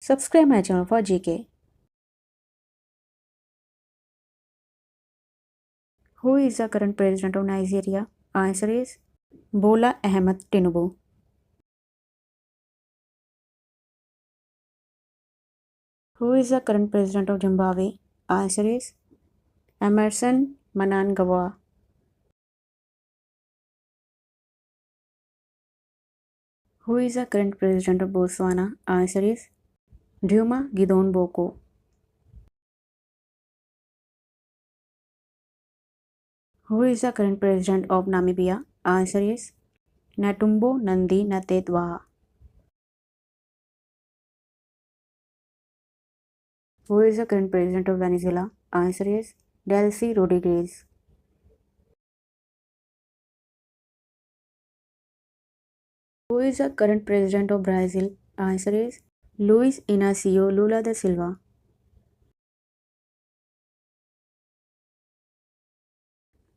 Subscribe my channel for GK. Who is the current president of Nigeria? Answer is Bola Ahmed Tinubu. Who is the current president of Zimbabwe? Answer is Emerson Mnangagwa. Who is the current president of Botswana? Answer is Duma Gideon Boko. Who is the current president of Namibia? Answer is Netumbo Nandi Ndaitwah. Who is the current president of Venezuela? Answer is Delcy Rodriguez. Who is the current president of Brazil? Answer is Luiz Inácio Lula da Silva.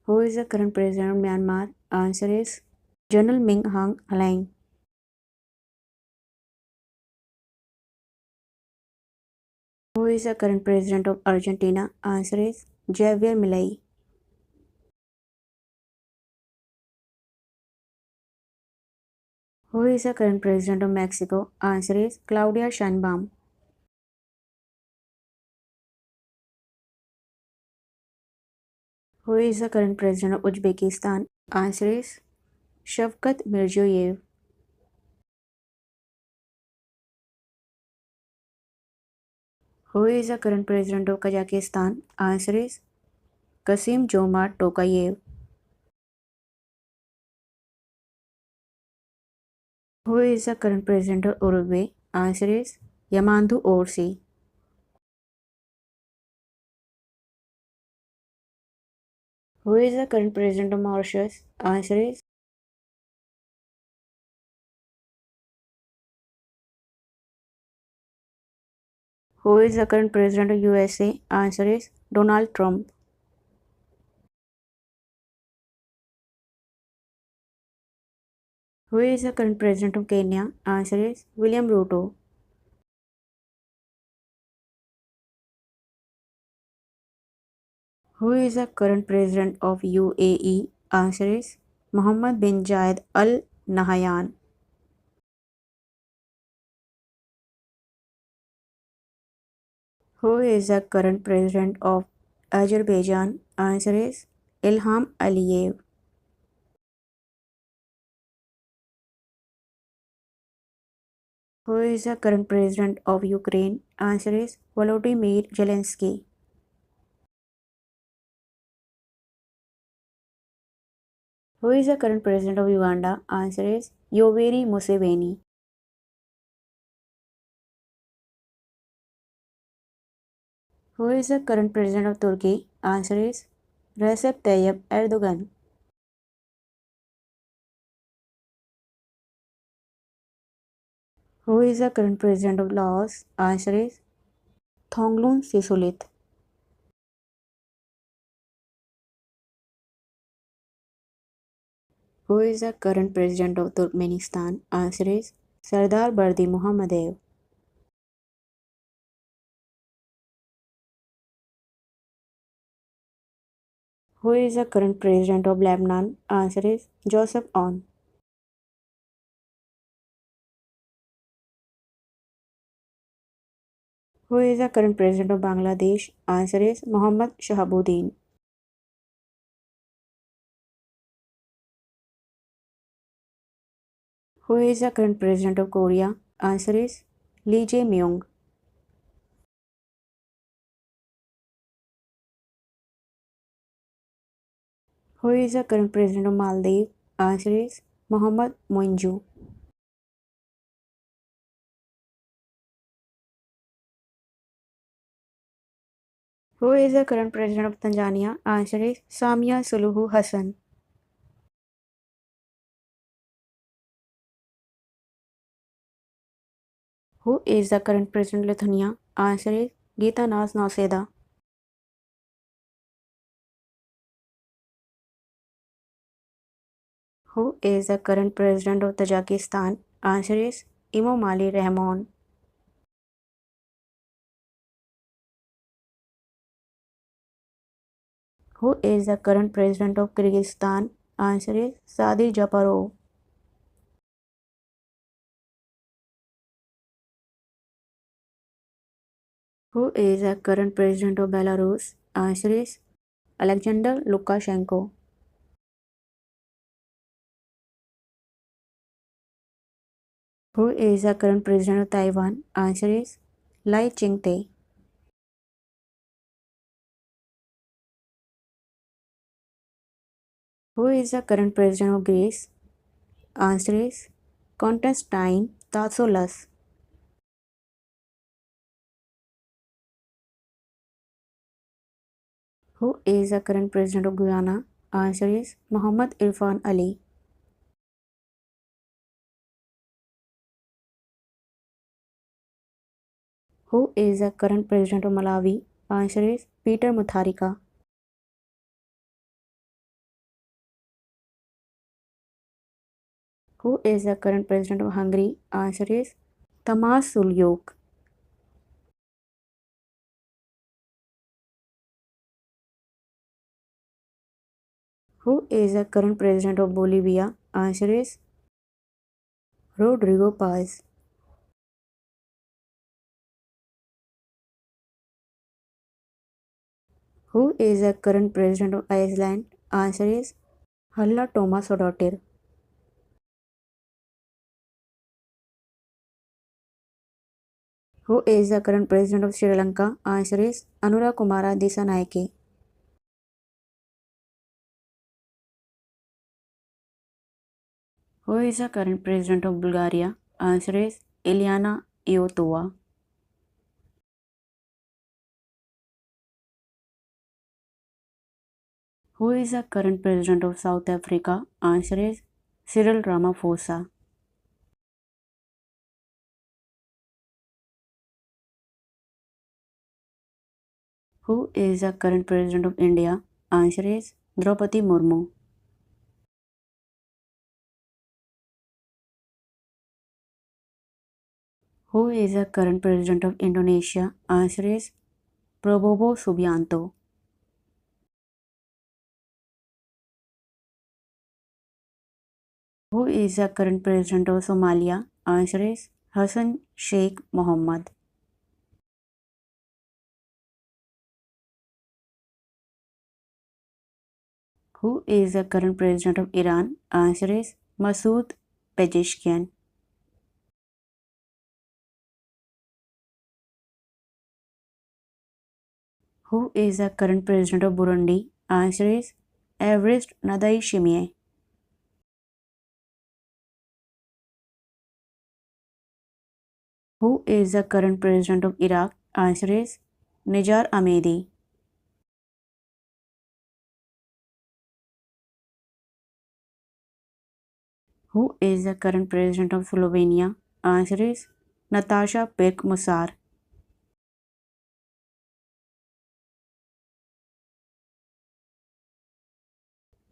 Who is the current president of Myanmar? Answer is General Min Aung Hlaing. Who is the current president of Argentina? Answer is Javier Milei. Who is the current president of Mexico? Answer is Claudia Sheinbaum. Who is the current president of Uzbekistan? Answer is Shavkat Mirziyoyev. Who is the current president of Kazakhstan? Answer is Kassym-Jomart Tokayev. Who is the current president of Uruguay? Answer is Yamandu Orsi. Who is the current president of Mauritius? Answer is Who is the current president of USA? Answer is Donald Trump. Who is the current president of Kenya? Answer is William Ruto. Who is the current president of UAE? Answer is Mohammed bin Zayed Al Nahyan. Who is the current president of Azerbaijan? Answer is Ilham Aliyev. Who is the current president of Ukraine? Answer is Volodymyr Zelensky. Who is the current president of Uganda? Answer is Yoweri Museveni. Who is the current president of Turkey? Answer is Recep Tayyip Erdogan. Who is the current president of Laos? Answer is Thongloun Sisoulith. Who is the current president of Turkmenistan? Answer is Sardar Bardi Muhammadev. Who is the current president of Lebanon? Answer is Joseph Aoun. Who is the current president of Bangladesh? Answer is Mohammad Shahabuddin. Who is the current president of Korea? Answer is Lee Jae-myung. Who is the current president of Maldives? Answer is Mohammad Moinju. Who is the current president of Tanzania? Answer is Samia Suluhu Hassan. Who is the current president of Lithuania? Answer is Gitanas Nausėda. Who is the current president of Tajikistan? Answer is Emomali Rahmon. Who is the current president of Kyrgyzstan? Answer is Sadir Japarov. Who is the current president of Belarus? Answer is Alexander Lukashenko. Who is the current president of Taiwan? Answer is Lai Ching-te. Who is the current president of Greece? Answer is Konstantin Tassoulas. Who is the current president of Guyana? Answer is Muhammad Irfan Ali. Who is the current president of Malawi? Answer is Peter Mutharika. Who is the current president of Hungary? Answer is Tamás Sulyok. Who is the current president of Bolivia? Answer is Rodrigo Paz. Who is the current president of Iceland? Answer is Halla Tómasdóttir. Who is the current president of Sri Lanka? Answer is Anura Kumara Dissanayake. Who is the current president of Bulgaria? Answer is Ilyana Iotova. Who is the current president of South Africa? Answer is Cyril Ramaphosa. Who is the current president of India? Answer is Draupadi Murmu. Who is the current president of Indonesia? Answer is Prabowo Subianto. Who is the current president of Somalia? Answer is Hassan Sheikh Mohammed. Who is the current president of Iran? Answer is Masoud Pezeshkian. Who is the current president of Burundi? Answer is Evariste Ndayishimiye. Who is the current president of Iraq? Answer is Nijar Ahmedi. Who is the current president of Slovenia? Answer is Natasha Pirk-Musar.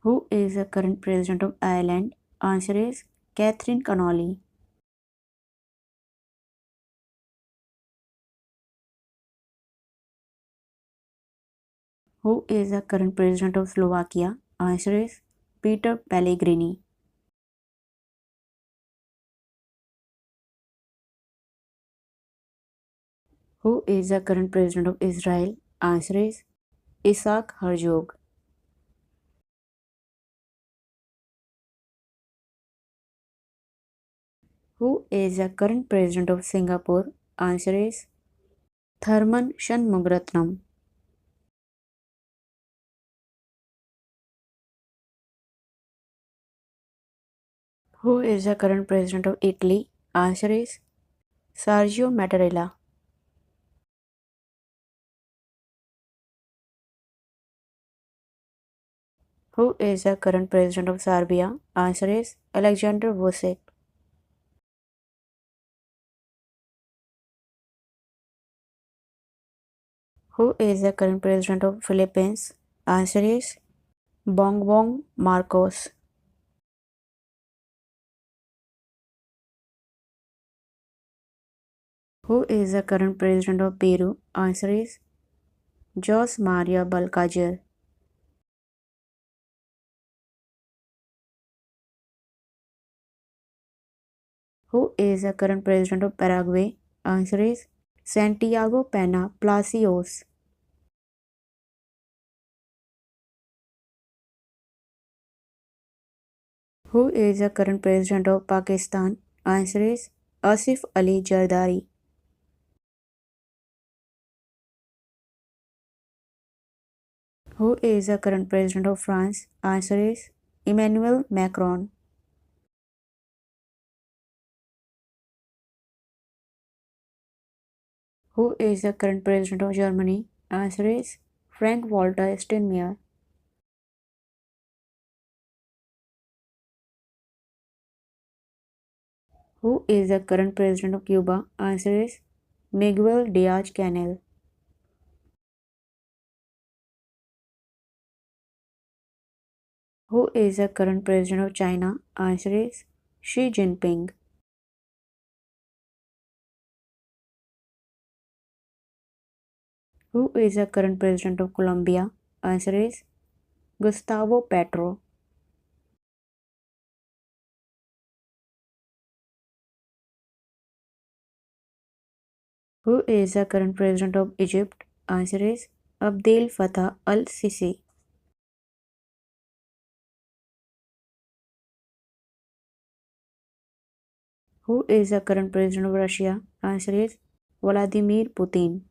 Who is the current president of Ireland? Answer is Catherine Connolly. Who is the current president of Slovakia? Answer is Peter Pellegrini. Who is the current president of Israel? Answer is Isaac Herzog. Who is the current president of Singapore? Answer is Tharman Shanmugaratnam. Who is the current president of Italy? Answer is Sergio Mattarella. Who is the current president of Serbia? Answer is Alexander Vucic. Who is the current president of Philippines? Answer is Bongbong Marcos. Who is the current president of Peru? Answer is Jose Maria Balcajer. Who is the current president of Paraguay? Answer is Santiago Pena Palacios. Who is the current president of Pakistan? Answer is Asif Ali Zardari. Who is the current president of France? Answer is Emmanuel Macron. Who is the current president of Germany? Answer is Frank-Walter Steinmeier. Who is the current president of Cuba? Answer is Miguel Diaz-Canel. Who is the current president of China? Answer is Xi Jinping. Who is the current president of Colombia? Answer is Gustavo Petro. Who is the current president of Egypt? Answer is Abdel Fattah al-Sisi. Who is the current president of Russia? Answer is Vladimir Putin.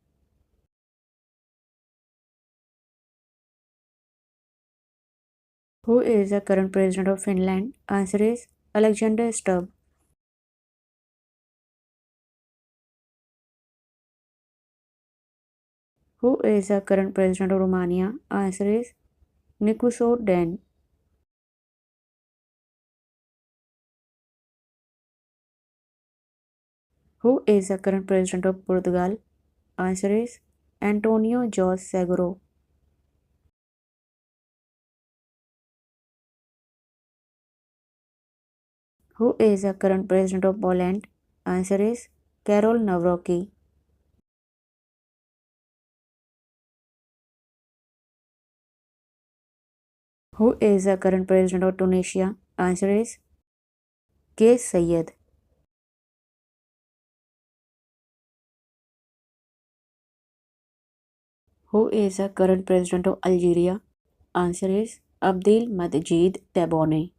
Who is the current president of Finland? Answer is Alexander Stubb. Who is the current president of Romania? Answer is Nicuso Dan. Who is the current president of Portugal? Answer is Antonio José Seguro. Who is the current president of Poland? Answer is Karol Nawrocki. Who is the current president of Tunisia? Answer is Kais Saied. Who is the current president of Algeria? Answer is Abdelmadjid Tebboune.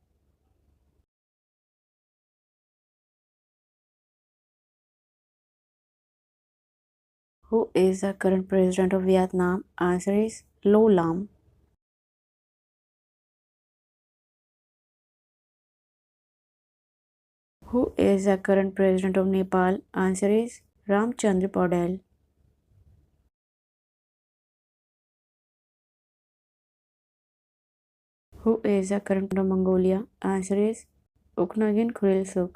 Who is the current president of Vietnam? Answer is Lo Lam. Who is the current president of Nepal? Answer is Ramchandra Paudel. Who is the current president of Mongolia? Answer is Ukhnagin Khurelsukh.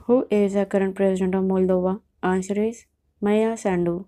Who is the current president of Moldova? Answer is Maya Sandu.